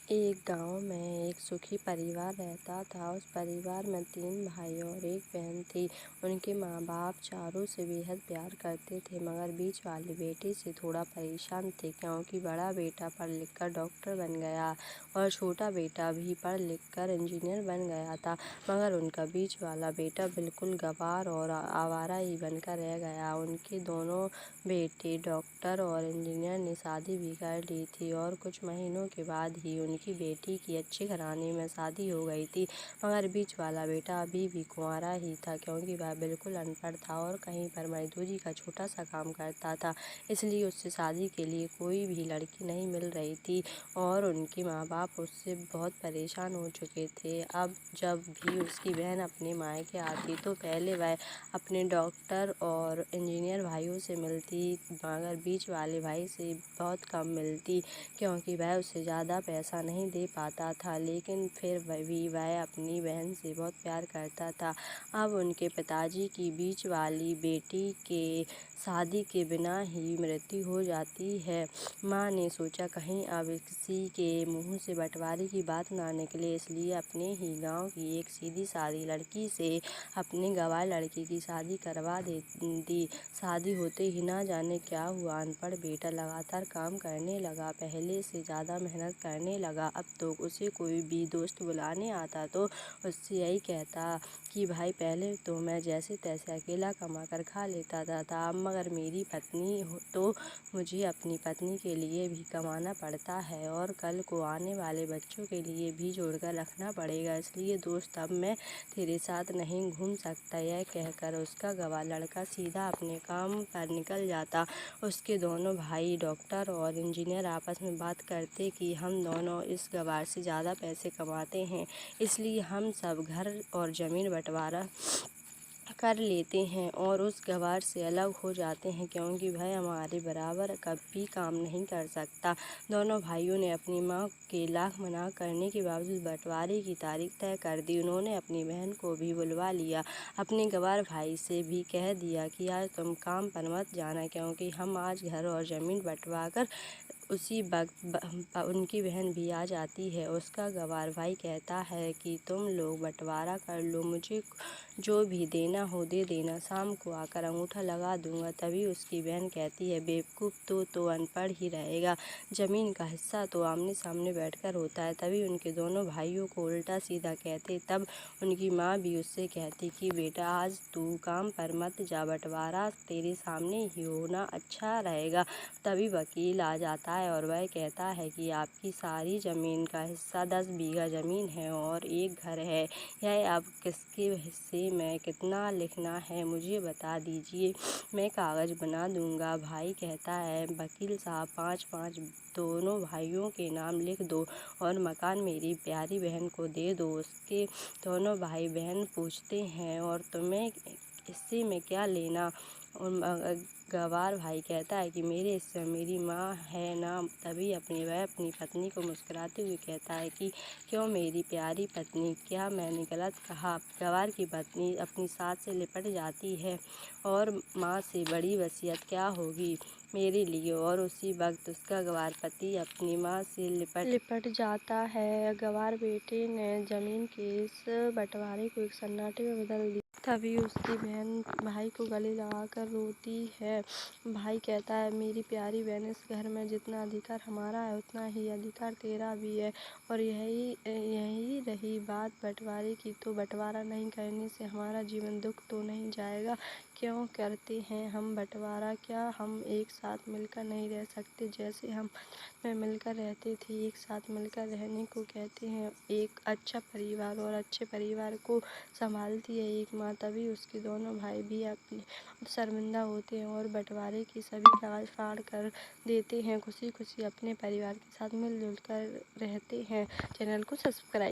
एक गांव में एक सुखी परिवार रहता था। उस परिवार में 3 भाई और एक बहन थी। उनके माँ बाप चारों से बेहद प्यार करते थे, मगर बीच वाले बेटे से थोड़ा परेशान थे, क्योंकि बड़ा बेटा पढ़ लिख कर डॉक्टर बन गया और छोटा बेटा भी पढ़ लिख कर इंजीनियर बन गया था। मगर उनका बीच वाला बेटा बिल्कुल गंवार और आवारा ही बनकर रह गया। उनके दोनों बेटे डॉक्टर और इंजीनियर ने शादी भी कर ली थी और कुछ महीनों के बाद ही उनकी बेटी की अच्छे घराने में शादी हो गई थी। मगर बीच वाला बेटा अभी भी कुंवारा ही था, क्योंकि वह बिल्कुल अनपढ़ था और कहीं पर मजदूरी का छोटा सा काम करता था। इसलिए उससे शादी के लिए कोई भी लड़की नहीं मिल रही थी और उनके माँ बाप उससे बहुत परेशान हो चुके थे। अब जब भी उसकी बहन अपने मायके आती तो पहले वह अपने डॉक्टर और इंजीनियर भाइयों से मिलती, मगर बीच वाले भाई से बहुत कम मिलती, क्योंकि वह उसे ज़्यादा पैसा नहीं दे पाता था। लेकिन फिर भी वह अपनी बहन से बहुत प्यार करता था। अब उनके पिताजी की बीच वाली बेटी के शादी के बिना ही मृत्यु हो जाती है। माँ ने सोचा कहीं अब किसी के मुंह से बंटवारे की बात ना निकले, इसलिए अपने ही गांव की एक सीधी सादी लड़की से अपने गंवार लड़के की शादी करवा दी। शादी होते ही ना जाने क्या हुआ, अनपढ़ बेटा लगातार काम करने लगा, पहले से ज़्यादा मेहनत करने लगा। अब तो उसे कोई भी दोस्त बुलाने आता तो उससे यही कहता कि भाई, पहले तो मैं जैसे तैसे अकेला कमा कर खा लेता था, अब मगर मेरी पत्नी हो तो मुझे अपनी पत्नी के लिए भी कमाना पड़ता है और कल को आने वाले बच्चों के लिए भी जोड़कर रखना पड़ेगा। इसलिए दोस्त, अब मैं तेरे साथ नहीं घूम सकता। यह कहकर उसका गंवार लड़का सीधा अपने काम पर निकल जाता। उसके दोनों भाई डॉक्टर और इंजीनियर आपस में बात करते कि हम दोनों इस गंवार से ज़्यादा पैसे कमाते हैं, इसलिए हम सब घर और ज़मीन बंटवारा कर लेते हैं और उस गंवार से अलग हो जाते हैं, क्योंकि वह हमारे बराबर कभी काम नहीं कर सकता। दोनों भाइयों ने अपनी माँ के लाख मना करने के बावजूद बंटवारे की तारीख तय कर दी। उन्होंने अपनी बहन को भी बुलवा लिया। अपने गंवार भाई से भी कह दिया कि आज तुम काम पर मत जाना, क्योंकि हम आज घर और ज़मीन बंटवा कर उसी वक्त उनकी बहन भी आ जाती है। उसका गंवार भाई कहता है कि तुम लोग बंटवारा कर लो, मुझे जो भी देना हो दे देना, शाम को आकर अंगूठा लगा दूंगा। तभी उसकी बहन कहती है, बेवकूफ़, तो अनपढ़ ही रहेगा, ज़मीन का हिस्सा तो आमने सामने बैठकर होता है। तभी उनके दोनों भाइयों को उल्टा सीधा कहते। तब उनकी माँ भी उससे कहती कि बेटा, आज तू काम पर मत जा, बंटवारा तेरे सामने ही होना अच्छा रहेगा। तभी वकील आ जाता है और वह कहता है कि आपकी सारी ज़मीन का हिस्सा 10 बीघा ज़मीन है और एक घर है, यह अब किसके हिस्से में कितना लिखना है मुझे बता दीजिए, मैं कागज़ बना दूंगा। भाई कहता है, वकील साहब, 5-5 दोनों भाइयों के नाम लिख दो और मकान मेरी प्यारी बहन को दे दो। उसके दोनों भाई बहन पूछते हैं, और तुम्हें इससे में क्या लेना? और गंवार भाई कहता है कि मेरे हिस्से मेरी माँ है ना। तभी वह अपनी पत्नी को मुस्कुराते हुए कहता है कि क्यों मेरी प्यारी पत्नी, क्या मैंने गलत कहा? गंवार की पत्नी अपनी सास से लिपट जाती है और माँ से बड़ी वसीयत क्या होगी मेरे लिए, और उसी वक्त उसका गंवार पति अपनी माँ से लिपट जाता है। गंवार बेटे ने ज़मीन के इस बंटवारे को एक सन्नाटे में बदल दिया। तभी उसकी बहन भाई को गले लगाकर रोती है। भाई कहता है, मेरी प्यारी बहन, इस घर में जितना अधिकार हमारा है उतना ही अधिकार तेरा भी है, और यही रही बात बंटवारे की, तो बंटवारा नहीं करने से हमारा जीवन दुख तो नहीं जाएगा? क्यों करते हैं हम बंटवारा? क्या हम एक साथ मिलकर नहीं रह सकते, जैसे हम में मिलकर रहते थे? एक साथ मिलकर रहने को कहते हैं एक अच्छा परिवार, और अच्छे परिवार को संभालती है एक माँ। तभी उसके दोनों भाई भी अपने शर्मिंदा होते हैं और बंटवारे की सभी कागज फाड़ कर देते हैं। खुशी खुशी अपने परिवार के साथ मिलजुल कर रहते हैं। चैनल को सब्सक्राइब